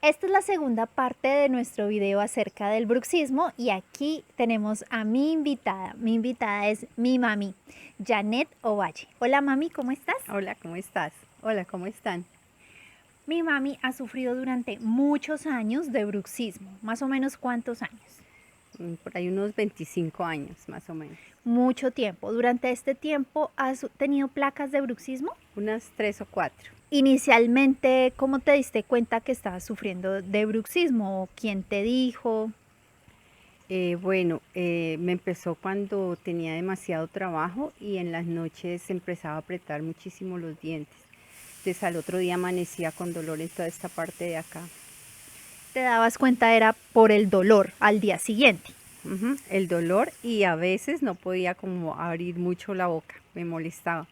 Esta es la segunda parte de nuestro video acerca del bruxismo y aquí tenemos a mi invitada. Mi invitada es mi mami, Janet Ovalle. Hola mami, ¿cómo estás? Hola, ¿cómo estás? Hola, ¿cómo están? Mi mami ha sufrido durante muchos años de bruxismo. ¿Más o menos cuántos años? Por ahí unos 25 años, más o menos. Mucho tiempo. ¿Durante este tiempo has tenido placas de bruxismo? Unas 3 o 4. Inicialmente, ¿cómo te diste cuenta que estabas sufriendo de bruxismo? ¿Quién te dijo? Me empezó cuando tenía demasiado trabajo y en las noches empezaba a apretar muchísimo los dientes. Entonces al otro día amanecía con dolor en toda esta parte de acá. Te dabas cuenta era por el dolor al día siguiente. El dolor, y a veces no podía como abrir mucho la boca, me molestaba.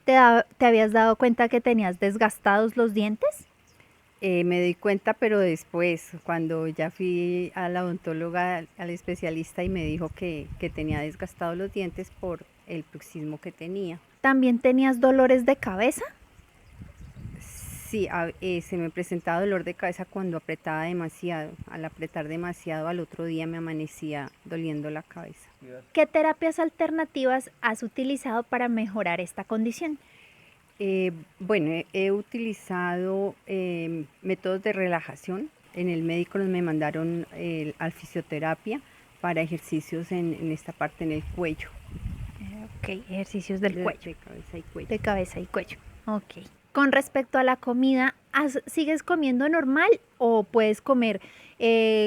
¿Te habías dado cuenta que tenías desgastados los dientes? Me di cuenta, pero después, cuando ya fui a la odontóloga, al especialista, y me dijo que tenía desgastados los dientes por el bruxismo que tenía. ¿También tenías dolores de cabeza? Sí, se me presentaba dolor de cabeza cuando apretaba demasiado. Al apretar demasiado, al otro día me amanecía doliendo la cabeza. ¿Qué terapias alternativas has utilizado para mejorar esta condición? He utilizado métodos de relajación. En el médico me mandaron al fisioterapia para ejercicios en esta parte, en el cuello. Ok, ejercicios del cuello. De cabeza y cuello. De cabeza y cuello. Ok. Con respecto a la comida, ¿sigues comiendo normal o puedes comer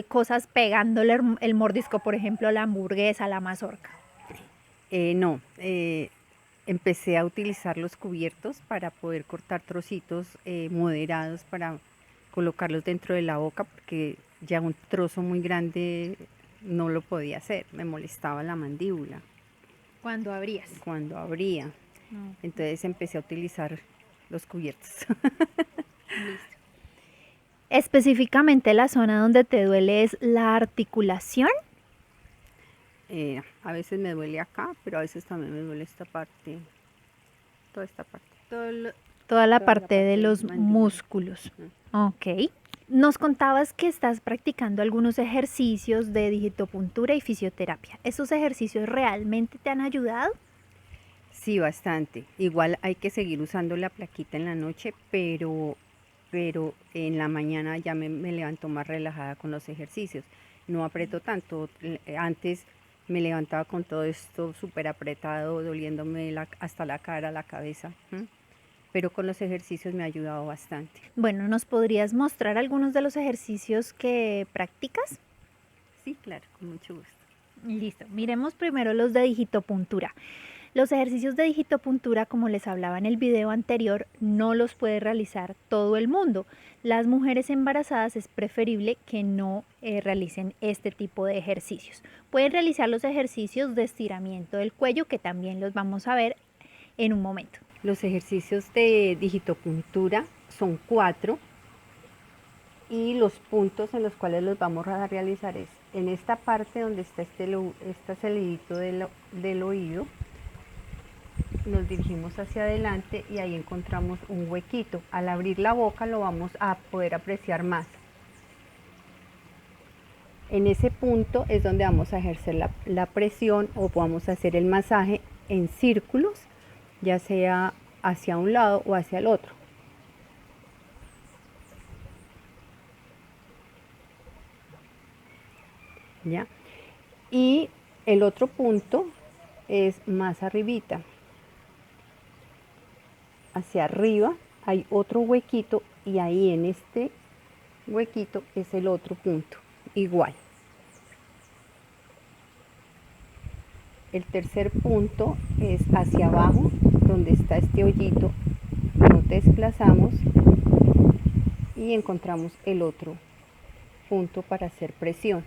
cosas pegándole el mordisco, por ejemplo, la hamburguesa, la mazorca? No, empecé a utilizar los cubiertos para poder cortar trocitos moderados para colocarlos dentro de la boca, porque ya un trozo muy grande no lo podía hacer, me molestaba la mandíbula Cuando abrías. cuando abría. No. Entonces empecé a utilizar los cubiertos. Listo. Específicamente la zona donde te duele es la articulación. A veces me duele acá, pero a veces también me duele esta parte, toda esta parte. Toda la Toda parte de los mandíbula. músculos. Ok. Nos contabas que estás practicando algunos ejercicios de digitopuntura y fisioterapia. ¿Esos ejercicios realmente te han ayudado? Sí, bastante. Igual hay que seguir usando la plaquita en la noche, pero en la mañana ya me levanto más relajada con los ejercicios. No aprieto tanto. Antes me levantaba con todo esto súper apretado, doliéndome hasta la cara, la cabeza. Pero con los ejercicios me ha ayudado bastante. Bueno, ¿nos podrías mostrar algunos de los ejercicios que practicas? Sí, claro, con mucho gusto. Listo, miremos primero los de digitopuntura. Los ejercicios de digitopuntura, como les hablaba en el video anterior, no los puede realizar todo el mundo. Las mujeres embarazadas es preferible que no realicen este tipo de ejercicios. Pueden realizar los ejercicios de estiramiento del cuello, que también los vamos a ver en un momento. Los ejercicios de digitopuntura son 4 y los puntos en los cuales los vamos a realizar es en esta parte donde está este salidito del oído. Nos dirigimos hacia adelante y ahí encontramos un huequito. Al abrir la boca lo vamos a poder apreciar más. En ese punto es donde vamos a ejercer la presión o vamos a hacer el masaje en círculos, ya sea hacia un lado o hacia el otro. ¿Ya? Y el otro punto es más arribita. Hacia arriba hay otro huequito y ahí en este huequito es el otro punto, igual. El tercer punto es hacia abajo, donde está este hoyito. Nos desplazamos y encontramos el otro punto para hacer presión.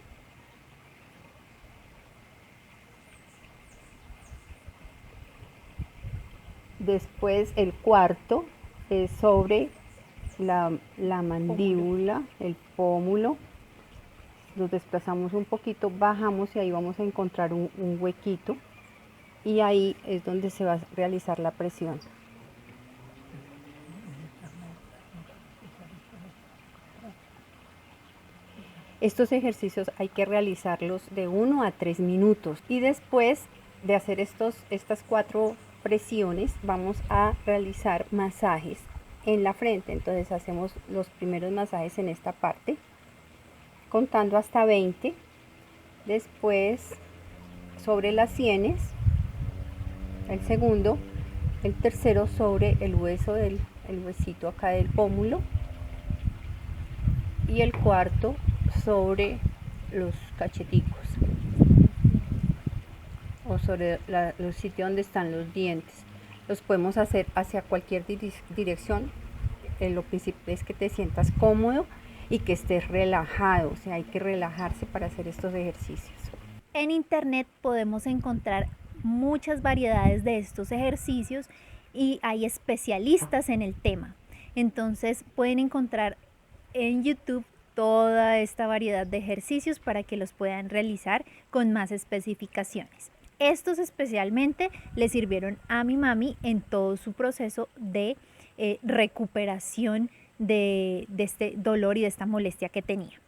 Después el cuarto es sobre la mandíbula, el pómulo. Nos desplazamos un poquito, bajamos y ahí vamos a encontrar un huequito y ahí es donde se va a realizar la presión. Estos ejercicios hay que realizarlos de 1 a 3 minutos y después de hacer estas 4 presiones vamos a realizar masajes en la frente. Entonces hacemos los primeros masajes en esta parte contando hasta 20, después sobre las sienes, el segundo, el tercero sobre el hueso el huesito acá del pómulo y el cuarto sobre los cacheticos o sobre los sitios donde están los dientes. Los podemos hacer hacia cualquier dirección. Lo principal es que te sientas cómodo y que estés relajado, o sea, hay que relajarse para hacer estos ejercicios. En internet podemos encontrar muchas variedades de estos ejercicios y hay especialistas en el tema. Entonces pueden encontrar en YouTube toda esta variedad de ejercicios para que los puedan realizar con más especificaciones. Estos especialmente le sirvieron a mi mami en todo su proceso de recuperación de este dolor y de esta molestia que tenía.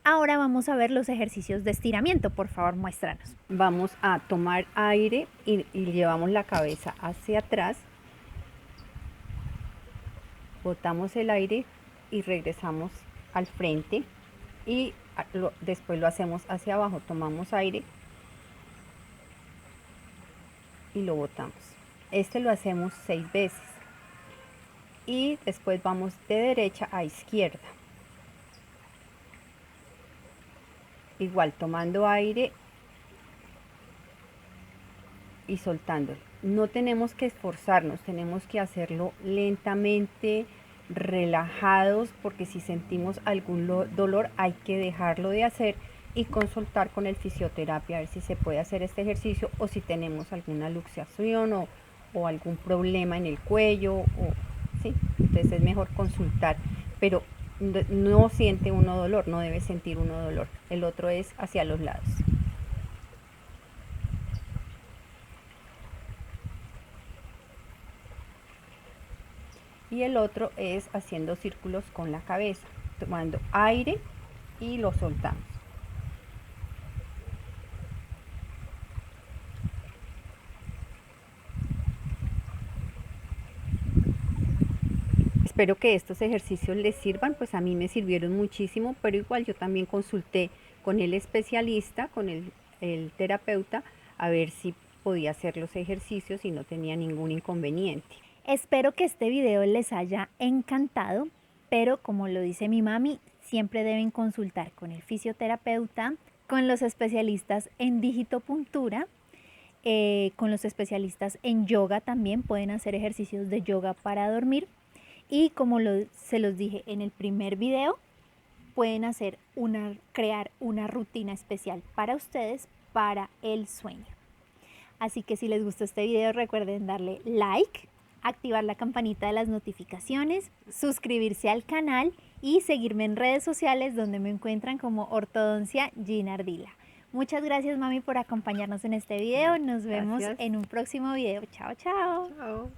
Ahora vamos a ver los ejercicios de estiramiento. Por favor, muéstranos. Vamos a tomar aire y llevamos la cabeza hacia atrás. Botamos el aire y regresamos al frente y después lo hacemos hacia abajo. Tomamos aire y lo botamos. Este lo hacemos 6 veces y después vamos de derecha a izquierda. Igual tomando aire y soltándolo. No tenemos que esforzarnos, tenemos que hacerlo lentamente, relajados, porque si sentimos algún dolor hay que dejarlo de hacer y consultar con el fisioterapia a ver si se puede hacer este ejercicio o si tenemos alguna luxación o algún problema en el cuello, ¿sí? Entonces es mejor consultar, pero no siente uno dolor, no debe sentir uno dolor. El otro es hacia los lados. Y el otro es haciendo círculos con la cabeza, tomando aire y lo soltamos. Espero que estos ejercicios les sirvan, pues a mí me sirvieron muchísimo, pero igual yo también consulté con el especialista, con el terapeuta, a ver si podía hacer los ejercicios y no tenía ningún inconveniente. Espero que este video les haya encantado, pero como lo dice mi mami, siempre deben consultar con el fisioterapeuta, con los especialistas en digitopuntura, con los especialistas en yoga también pueden hacer ejercicios de yoga para dormir. Y como se los dije en el primer video, pueden crear una rutina especial para ustedes para el sueño. Así que si les gustó este video, recuerden darle like, activar la campanita de las notificaciones, suscribirse al canal y seguirme en redes sociales donde me encuentran como Ortodoncia Gina Ardila. Muchas gracias, mami, por acompañarnos en este video. Nos vemos en un próximo video. Chao, chao. Chao.